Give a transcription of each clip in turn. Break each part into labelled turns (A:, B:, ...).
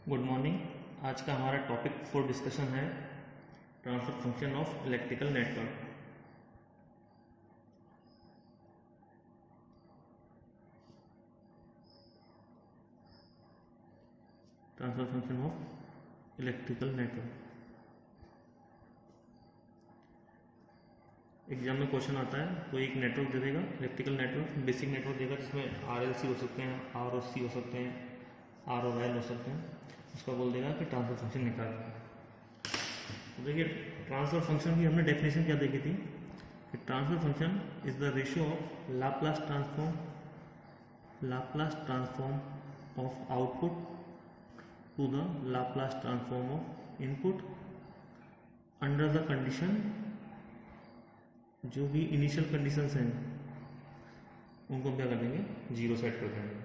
A: Good morning. आज का हमारा टॉपिक फॉर डिस्कशन है transfer function of electrical network. Transfer function of electrical network exam में question आता है। तो एक नेटवर्क दे देगा, इलेक्ट्रिकल नेटवर्क, बेसिक नेटवर्क देगा जिसमें RLC हो सकते हैं, ROC हो सकते हैं, ROL हो सकते हैं। उसका बोल देगा कि ट्रांसफर फंक्शन निकाल। तो देखिए, ट्रांसफर फंक्शन की हमने डेफिनेशन क्या देखी थी कि transfer function is the ratio of Laplace transform of output to the Laplace transform of input under the condition, जो भी इनिशियल कंडीशंस हैं उनको क्या कर देंगे, जीरो सेट कर देंगे।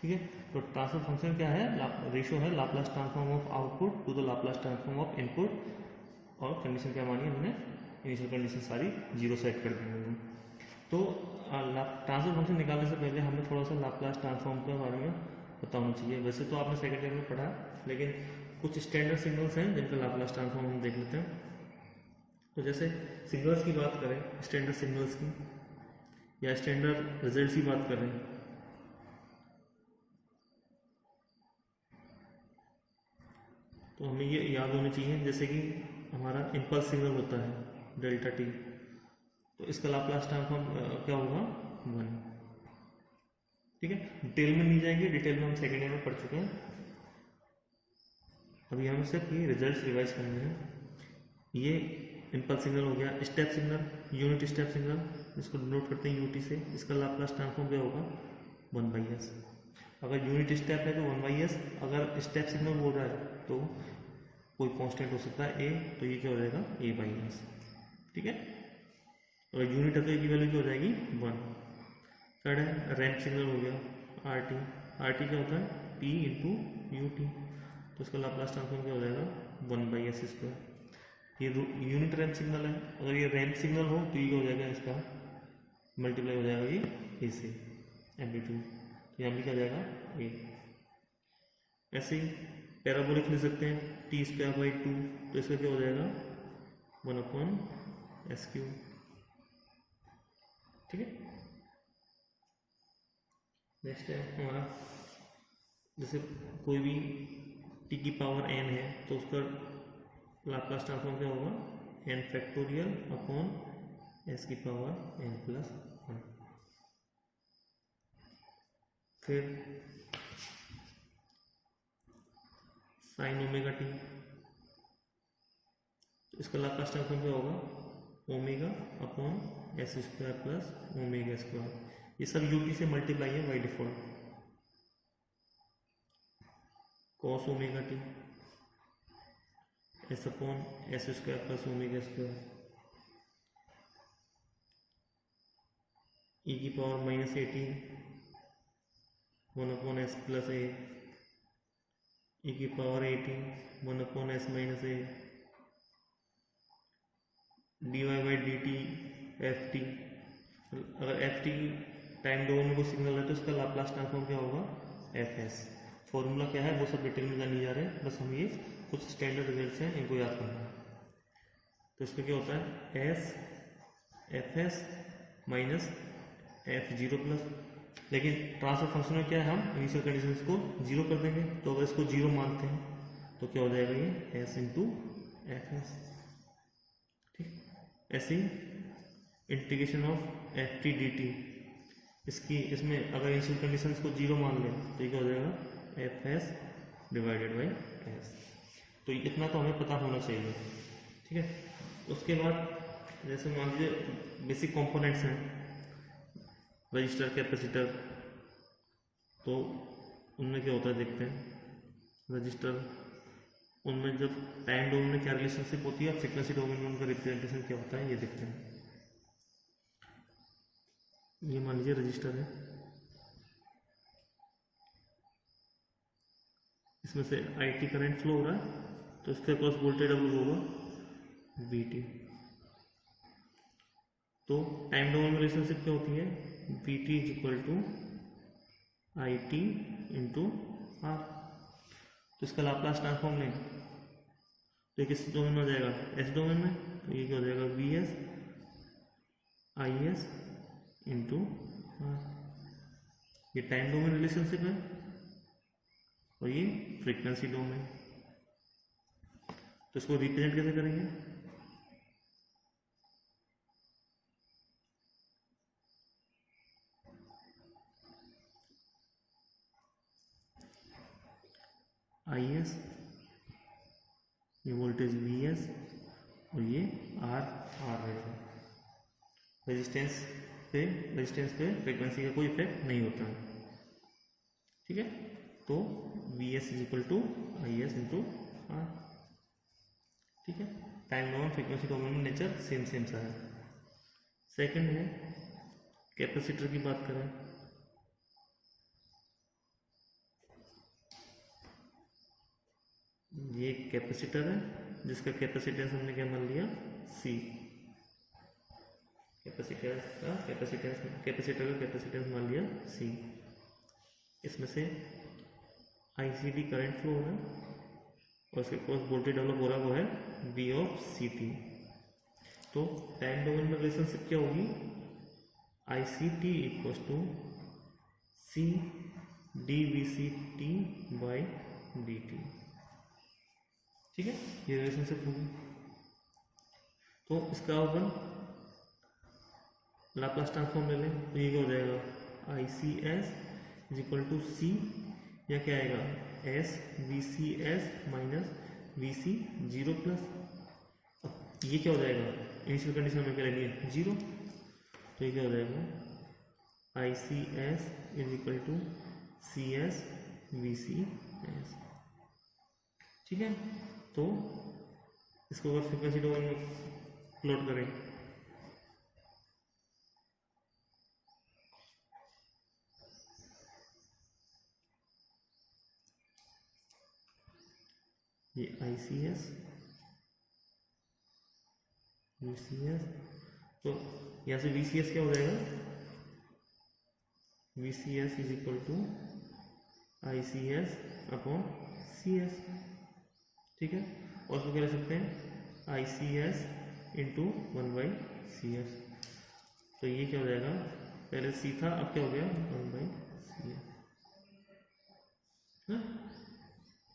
A: ठीक है। तो ट्रांसफर फंक्शन क्या है, रेशियो है Laplace transform of output to the Laplace transform of input, और कंडीशन क्या मानी हमने, इनिशियल कंडीशन सारी जीरो सेट कर देंगे। तो ट्रांसफर फंक्शन निकालने से पहले हमें थोड़ा सा लाप्लास ट्रांसफॉर्म के बारे में पता होना चाहिए। वैसे तो आपने सेकेंड ईयर में पढ़ा, लेकिन कुछ स्टैंडर्ड सिग्नल्स हैं जिनका लाप्लास ट्रांसफॉर्म हम देख लेते हैं। तो जैसे सिग्नल्स की बात करें, स्टैंडर्ड सिग्नल्स की या स्टैंडर्ड रिजल्ट्स की बात करें, तो हमें ये याद होनी चाहिए। जैसे कि हमारा इम्पल्स सिग्नल होता है डेल्टा टी, तो इसका लाप्लास ट्रांसफॉर्म क्या होगा, 1। ठीक है। डिटेल में नहीं जाएंगे, डिटेल में हम सेकेंड ईयर में पढ़ चुके हैं। अभी हमें सिर्फ ये रिजल्ट्स रिवाइज करने हैं। ये इम्पल्स सिग्नल हो गया। Step signal, unit step signal, इसको डिनोट करते हैं यूटी से। इसका लाप्लास ट्रांसफॉर्म क्या होगा, 1/s। अगर यूनिट स्टेप है तो 1/s, अगर स्टेप सिग्नल बोल रहा है तो कोई कांस्टेंट हो सकता है a, तो ये क्या हो जाएगा, a/s। ठीक है। और यूनिट है तो a की वैल्यू क्या हो जाएगी, 1। थर्ड है रैंप सिग्नल हो गया, RT क्या होता है, p इंटू यूटी, तो इसका लाप्लास ट्रांसफॉर्म क्या हो जाएगा, 1/s²। ये यूनिट रैंप सिग्नल है, अगर ये रैंप सिग्नल हो तो ये हो जाएगा, इसका मल्टीप्लाई हो जाएगा ये a से, एम्पलीट्यूड, तो यहाँ भी क्या जाएगा a। ऐसे ही पैराबोलिक लिख सकते हैं, t²/2, तो इसका क्या हो जाएगा, 1/s³। ठीक है। नेक्स्ट है हमारा, जैसे कोई भी t की पावर n है तो उसका लाप्लास ट्रांसफॉर्म क्या होगा, n⁴/s⁴n+1। फिर sin ωt, इसका लाप्लास ट्रांसफॉर्म क्या होगा, ω/s²+ω²। ये सब यूटी से मल्टीप्लाई है by default. cos ωt s/s²+ω², e⁻18 1/s+a, e⁻18 1/s-a, dy/dt ft। अगर ft टाइम डोमेन में कोई सिग्नल है तो इसका लाप्लास ट्रांसफॉर्म क्या होगा, fs। फॉर्मूला क्या है वो सब डिटेल में जाने जा रहे हैं, बस हम ये कुछ स्टैंडर्ड रिजल्ट्स हैं इनको याद करना है। तो इसका क्या होता है, s fs माइनस f0+। लेकिन ट्रांसफर फंक्शन में क्या है, हम इनिशियल कंडीशंस को जीरो कर देंगे, तो अगर इसको जीरो मानते हैं तो क्या हो जाएगा, ये s इंटू fs। ठीक। ऐसे ही इंटीग्रेशन ऑफ ft dt, इसमें अगर इनिशियल कंडीशंस को जीरो मान लें तो ये क्या हो जाएगा, fs/s। तो इतना तो हमें पता होना चाहिए। ठीक है। उसके बाद जैसे मान लीजिए बेसिक कंपोनेंट्स हैं, रजिस्टर, कैपेसिटर, तो उनमें क्या होता है देखते हैं। रजिस्टर, उनमें जब टाइम डोमेन में क्या रिलेशनशिप होती है और फ्रीक्वेंसी डोमेन में उनका रिप्रेजेंटेशन क्या होता है, ये देखते हैं। ये मान लीजिए रजिस्टर है, इसमें से IT करंट फ्लो हो रहा है, तो इसके अक्रॉस वोल्टेज W होगा VT। तो टाइम डोमेन में रिलेशनशिप क्या होती है, VT = IT × R। तो इसका लाप्लास ट्रांसफॉर्म लें तो किस डोमेन में हो जाएगा, एस डोमेन में। तो ये क्या हो जाएगा, V S I S into R. ये टाइम डोमेन रिलेशनशिप है और ये फ्रीक्वेंसी डोमेन। तो इसको रिप्रेजेंट कैसे करेंगे, आई एस, ये वोल्टेज वी एस और ये आर रहेगा। रेजिस्टेंस पे फ्रीक्वेंसी का कोई इफेक्ट नहीं होता है, ठीक है। तो V S is equal to I S into R, ठीक है। टाइम डोमेन फ्रीक्वेंसी डोमेन में नेचर सेम सा है। सेकंड है कैपेसिटर की बात करें, ये कैपेसिटर है जिसका कैपेसिटेंस हमने क्या मान लिया, सी। कैपेसिटर का कैपेसिटेंस मान लिया सी। इसमें से आईसीडी करंट फ्लो हो रहा है और उसके क्रॉस वोल्टेज डेवलप हो रहा है, वो है वी ऑफ सी टी। तो टाइम डोमेन में रिलेशनशिप क्या होगी, I C T equals to C D V C T by D T, ठीक है। ये रिलेशनशिप होगी। तो इसका अपन लाप्लास ट्रांसफॉर्म ले लें तो ये क्या हो जाएगा, I C S is equal to C, या क्या आएगा, S V C S minus V C zero plus. अब ये क्या हो जाएगा, इनिशियल कंडीशन में क्या लेनी है, जीरो। तो ये क्या हो जाएगा, I C S is equal to C S V C S, ठीक है। तो इसको अगर फ्रीक्वेंसी डोमेन में प्लॉट करें, ये I C S V C S, तो यहाँ से वी सी एस क्या हो जाएगा, V C S is equal to I C S upon C S, ठीक है। और उसको क्या ले सकते हैं, I C S into one by C S. तो ये क्या हो जाएगा, पहले सी था अब क्या हो गया, वन बाई सी एस,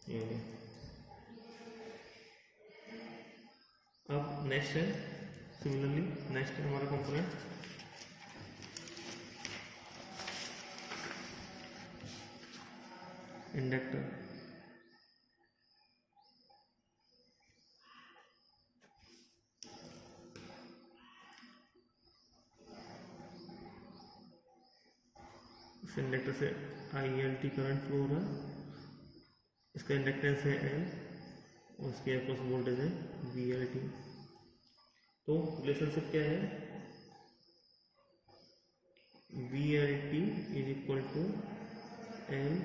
A: ये हो गया। अब नेक्स्ट है, सिमिलरली नेक्स्ट है हमारा कंपोनेंट इंडक्टर। इस इंडक्टर से I L T current flow हो रहा है, इसका इंडक्टेंस है एल और इसके अक्रॉस वोल्टेज है वी एल टी। तो रिलेशनशिप क्या है, V L T is equal to L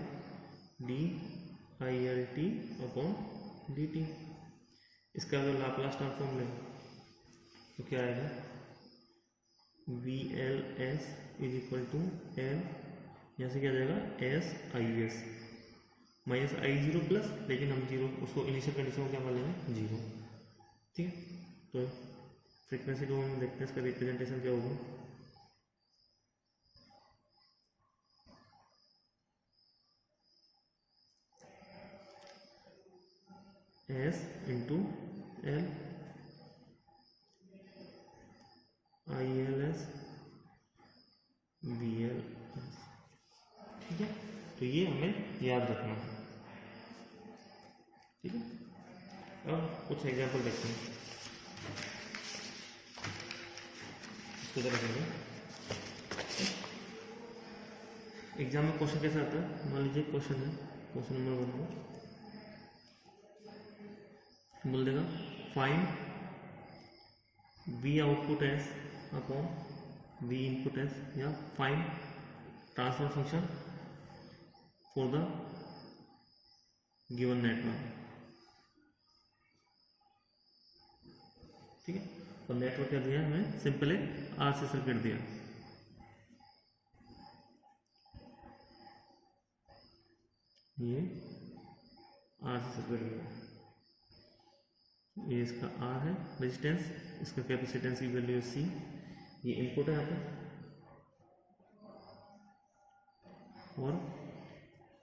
A: D I L T upon D T. इसका अगर लाप्लास ट्रांसफॉर्म लें तो क्या आएगा, V L S is equal to L, यहाँ से क्या जाएगा, S I S minus I zero plus, लेकिन हम जीरो उसको इनिशियल कंडीशन को क्या मान लेंगे, जीरो, ठीक है। तो फ्रीक्वेंसी डोमेन में देखते हैं इसका रिप्रेजेंटेशन क्या होगा, S into L I L S V L S, ठीक है। तो ये हमें याद रखना है, ठीक है। अब कुछ एग्जाम्पल देखते हैं, इसको जरा करेंगे। एग्जाम में क्वेश्चन कैसा आता है, मान लीजिए क्वेश्चन है, क्वेश्चन नंबर 1 में बोल देगा find V output S upon V input S, या find transfer function for the given network, ठीक है। और नेटवर्क क्या दिया हमें, सिंपल एक आरसी सर्किट दिया, ये आर से सर्किट लिया, ये इसका आर है रेजिस्टेंस, इसका कैपेसिटेंस की वैल्यू है सी, ये इनपुट है यहाँ पे, और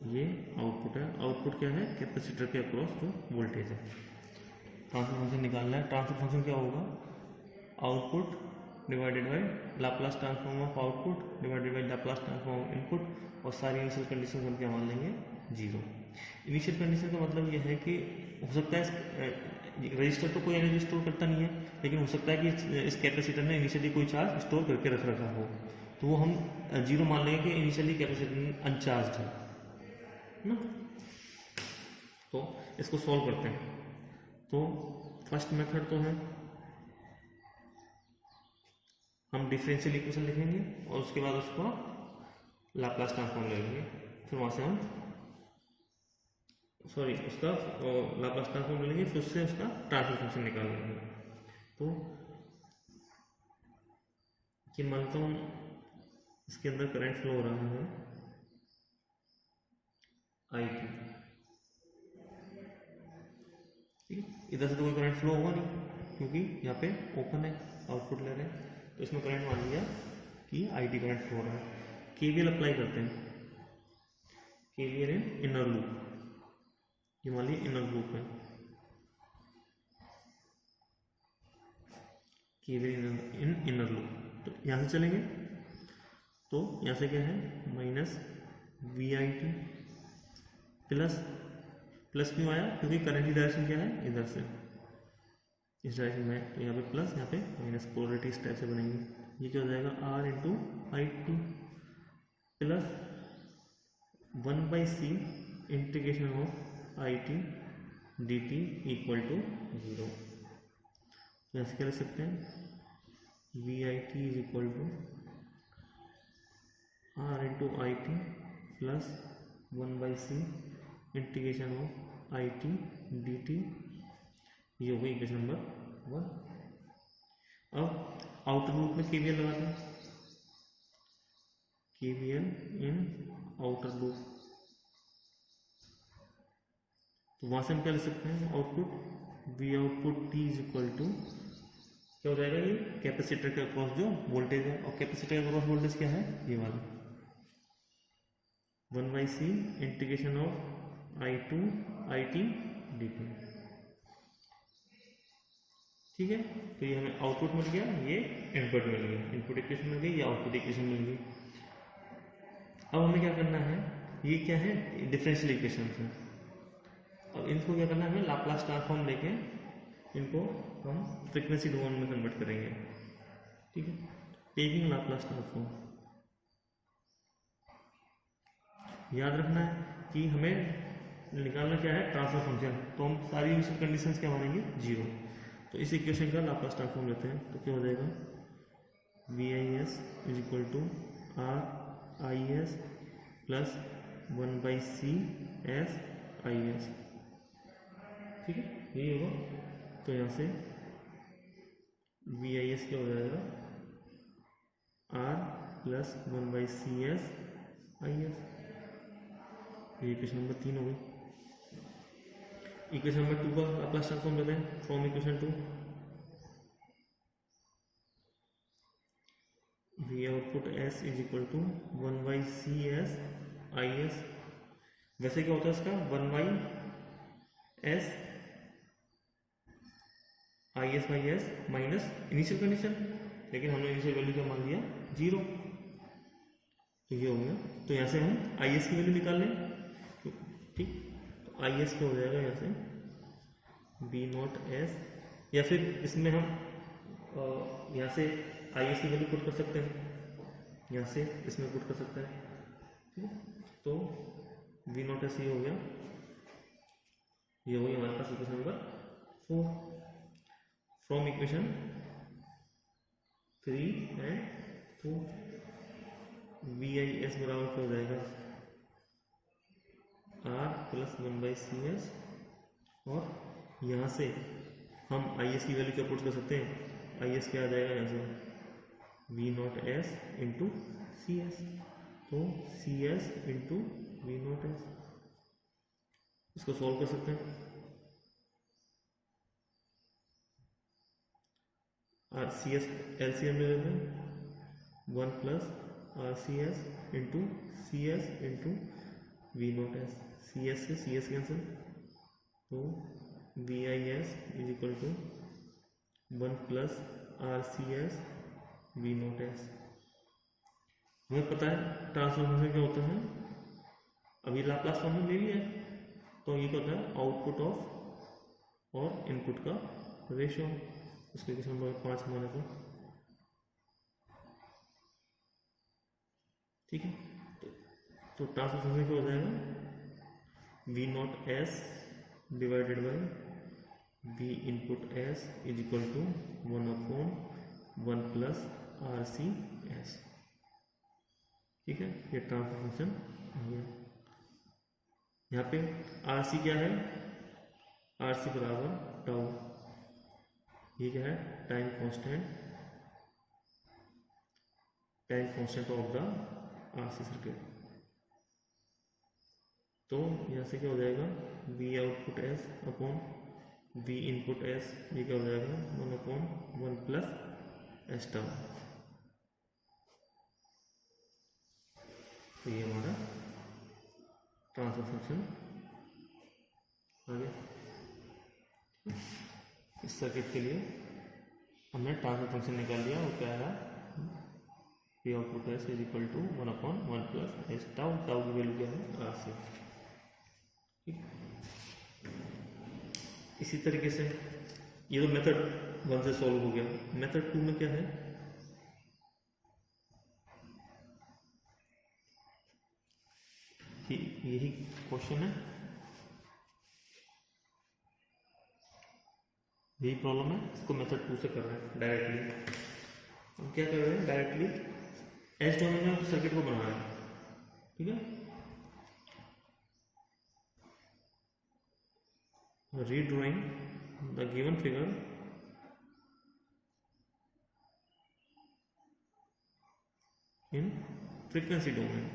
A: ये आउटपुट है। आउटपुट क्या है, कैपेसिटर के अक्रॉस जो वोल्टेज है। ट्रांसफर फंक्शन निकालना है। ट्रांसफर फंक्शन क्या होगा, output divided by Laplace transform of output divided by Laplace transform of input, और सारी इनिशियल कंडीशन हम क्या मान लेंगे, जीरो। इनिशियल कंडीशन का मतलब ये है कि हो सकता है रजिस्टर तो कोई एनर्जी स्टोर करता नहीं है, लेकिन हो सकता है कि इस कैपेसिटर ने इनिशियली कोई चार्ज स्टोर करके रख रखा हो, तो वो हम जीरो मान लेंगे कि इनिशियली कैपेसिटर अनचार्ज है ना। तो इसको सॉल्व करते हैं। तो फर्स्ट मेथड तो है हम डिफरेंशियल इक्वेशन लिखेंगे और उसके बाद उसको लाप्लास ट्रांसफॉर्म ले लेंगे, फिर वहाँ से हम उसका लाप्लास ट्रांसफॉर्म ले लेंगे, फिर उससे उसका ट्रांसफर फंक्शन निकाल लेंगे। तो कि मानता हूँ इसके अंदर करंट फ्लो हो रहा है आई टी, ठीक है, इधर से तो कोई करंट फ्लो होगा नहीं क्योंकि यहाँ पे ओपन है, आउटपुट ले रहे हैं, तो इसमें करंट मान लिया कि आई टी करंट फ्लो हो रहा है। केवीएल अप्लाई करते हैं, केवीएल इन इनर लूप, ये मान लीजिए इनर लूप है, केवीएल इन इनर लूप। तो यहाँ से चलेंगे तो यहाँ से क्या है, minus V I T plus, plus क्यों आया, क्योंकि करंट की डायरेक्शन क्या है, इधर से इस डायरेक्शन में, तो यहाँ पे प्लस, यहाँ पे माइनस, पोलरिटी इस टाइप से बनेंगी। ये क्या हो जाएगा, R into I T plus 1/c integration of I T D T equal to 0। तो ऐसे क्या लिख सकते हैं, V I T is equal to R into I T plus 1/c integration of I T D T, ये हो गई equation number 1। अब आउटर लूप में केवीएल लगाते हैं, केवीएल इन आउटर लूप, तो वहां से हम क्या लिख सकते हैं, output V output T is equal to क्या हो जाएगा, ये कैपेसिटर के अक्रॉस जो वोल्टेज है, और कैपेसिटर के अक्रॉस वोल्टेज क्या है, ये वाला 1/c integration of I two I T D T, ठीक है। तो ये हमें आउटपुट मिल गया, ये इनपुट मिल गया, इनपुट इक्वेशन मिल गई, ये आउटपुट इक्वेशन मिल गई। अब हमें क्या करना है, ये क्या है, डिफरेंशियल इक्वेशन है। अब इनको क्या करना है, हमें लाप्लास ट्रांसफॉर्म लेके इनको हम फ्रीक्वेंसी डोमेन में कन्वर्ट करेंगे, ठीक है। टेकिंग लाप्लास ट्रांसफॉर्म, याद रखना है कि हमें निकालना क्या है, ट्रांसफर फंक्शन, तो हम सारी इनिशियल कंडीशंस क्या मानेंगे, जीरो। तो इस इक्वेशन का लाप्लास ट्रांसफॉर्म लेते हैं, तो क्या हो जाएगा, V I S is equal to R I S plus 1/c S I S, ठीक है, यही होगा। तो यहाँ से वी आई एस क्या हो जाएगा, R plus 1/c S I S, ये इक्वेशन नंबर 3 हो गई। इक्वेशन नंबर 2 का लाप्लास ट्रांसफॉर्म लेते हैं, from equation 2 V output S is equal to 1/c S I S. वैसे क्या होता है इसका, 1/s I S by S minus initial condition, लेकिन हमने इनिशियल वैल्यू क्या मान लिया, 0, तो ये हो गया। तो यहाँ से हम आई एस की वैल्यू निकाल लें, ठीक। तो आई एस क्या हो जाएगा, यहाँ से बी नॉट एस, या फिर इसमें हम यहाँ से आई एस की वैल्यू पुट कर सकते हैं, यहाँ से इसमें पुट कर सकते हैं, ठीक है। तो वी नॉट एस ये हो गया, ये हो गया हमारे पास equation number 4। From equation 3 and 4 V I S बराबर क्या हो जाएगा, आर प्लस 1/c एस, और यहाँ से हम आई एस की वैल्यू क्या पुट कर सकते हैं, आई एस क्या आ जाएगा यहाँ से, V not S into C S, तो C S into V not S, इसको सॉल्व कर सकते हैं। आर सी एस एलसीएम ले लेते हैं, 1 plus R C S into C S into V not S, C S से सी एस कैंसिल, तो V I S is equal to 1 plus R C S V not S. हमें पता है transformation क्या होता है, अभी लाप्लास फॉर्म में ले लिया है, तो ये क्या होता है आउटपुट ऑफ और इनपुट का रेशियो। इसको क्वेश्चन नंबर 5 माना तो ठीक है। तो ट्रांसफॉर्मेशन क्या हो जाएगा, V not S divided by V input S is equal to 1/1 plus R C S. ठीक है, ये ट्रांसफॉर्मेशन आ गया। यहाँ पे आर सी क्या है, आर सी बराबर टाउ, ये क्या है time constant, time constant of the R C circuit. तो यहाँ से क्या हो जाएगा, V output S upon V input S, ये क्या हो जाएगा 1/1 प्लस एस टाउ। तो ये हमारा ट्रांसफर फंक्शन आ गया। इस सर्किट के लिए हमने ट्रांसफर फंक्शन निकाल लिया, वो क्या है P output S is equal to 1/1 plus S tau, tau की वैल्यू क्या है आर सी। ठीक, इसी तरीके से ये तो मेथड 1 से सॉल्व हो गया। मेथड 2 में क्या है, यही क्वेश्चन है, यही प्रॉब्लम है, इसको मेथड 2 से कर रहे हैं डायरेक्टली। हम क्या कर रहे हैं, डायरेक्टली एस डोमेन में सर्किट को बना रहे हैं। ठीक है, redrawing the given figure in frequency domain.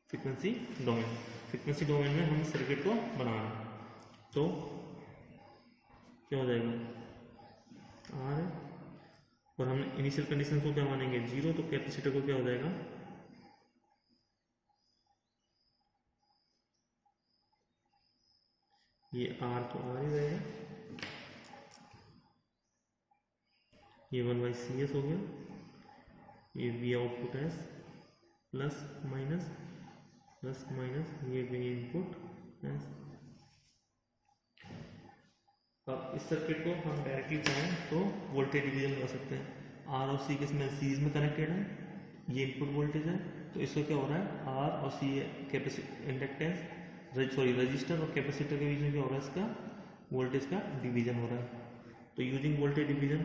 A: Frequency domain, frequency domain में हम सर्किट को बना रहे हैं, तो क्या हो जाएगा आर, और हमने इनिशियल कंडीशन को क्या मानेंगे 0, तो कैपेसिटर को क्या हो जाएगा ये आर, तो आर ही रहेगा, ये 1/CS हो गया, ये we output S plus minus ये वी इनपुट एस। अब इस सर्किट को हम डायरेक्टली चाहें तो वोल्टेज डिवीजन लगा सकते हैं। आर और सी किसमें सीरीज में कनेक्टेड है, ये इनपुट वोल्टेज है, तो इसको क्या हो रहा है आर और सी इंडक्टेंस सॉरी रजिस्टर और कैपेसिटर के बीच में क्या हो रहा है, इसका वोल्टेज का डिवीजन हो रहा है। तो यूजिंग वोल्टेज डिवीजन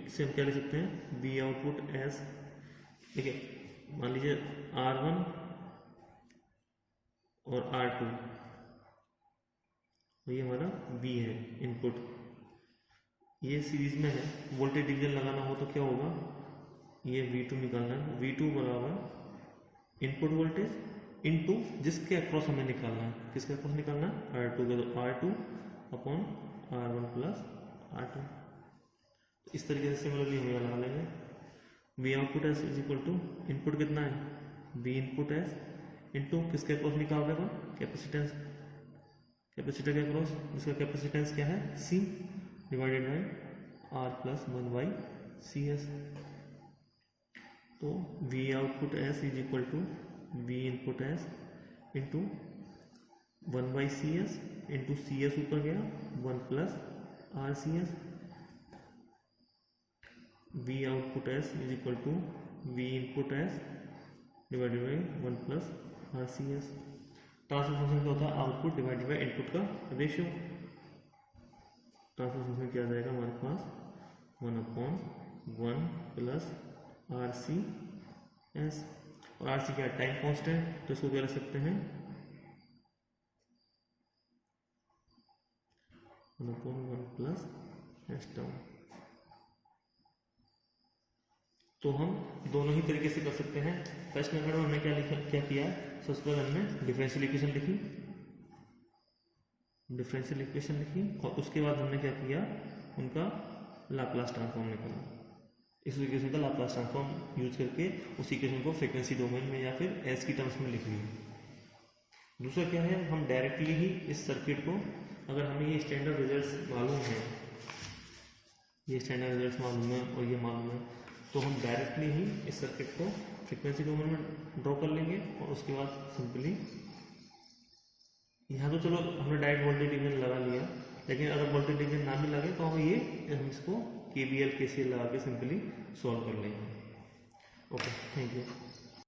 A: से हम क्या ले सकते हैं, बी आउटपुट एस, ठीक है, मान लीजिए R1 और R2, ये हमारा B है इनपुट, ये सीरीज में है, वोल्टेज डिवीजन लगाना हो तो क्या होगा, ये V2 निकालना है, V2 बराबर इनपुट वोल्टेज इनटू जिसके अक्रॉस हमें निकालना है, किसके अक्रॉस निकालना है R2 के, तो R2 upon R1 plus R2। इस तरीके से सिमिलरली हम लगा लेंगे, V output S is equal to input कितना है वी इनपुट एस इंटू किसके अक्रॉस निकाल रहे हैं कैपेसिटेंस, कैपेसिटर के अक्रॉस जिसका कैपेसिटेंस क्या है C, divided by R plus 1/CS। तो V output S is equal to V input S into 1/CS into CS ऊपर गया 1 plus RCS, V output S is equal to V input S divided by 1 plus RCS। Transfer function क्या होता है, output divided by input का ratio. Transfer function क्या आ जाएगा हमारे पास 1/1 plus RCS, और RC क्या है टाइम कांस्टेंट, तो इसको क्या रख सकते हैं 1/1 प्लस एस टर्म। तो हम दोनों ही तरीके से कर सकते हैं। फर्स्ट मेथड में हमने क्या किया, सबसे पहले हमने डिफरेंशियल इक्वेशन लिखी और उसके बाद हमने क्या किया, उनका लाप्लास ट्रांसफॉर्म निकाला। इस इक्वेशन का लाप्लास ट्रांसफॉर्म यूज करके उस इक्वेशन को फ्रीक्वेंसी डोमेन में या फिर एस की टर्म्स में लिख लिया। दूसरा क्या है, हम डायरेक्टली ही इस सर्किट को, अगर हमें ये स्टैंडर्ड रिजल्ट्स मालूम है, और ये मालूम है, तो हम डायरेक्टली ही इस सर्किट को फ्रीक्वेंसी डोमेन में ड्रॉ कर लेंगे और उसके बाद सिंपली यहाँ तो चलो हमने डायरेक्ट वोल्टेज डिवीजन लगा लिया, लेकिन अगर वोल्टेज डिवीजन ना भी लगे तो हम इसको KVL KCL लगा के सिंपली सॉल्व कर लेंगे। Okay, thank you.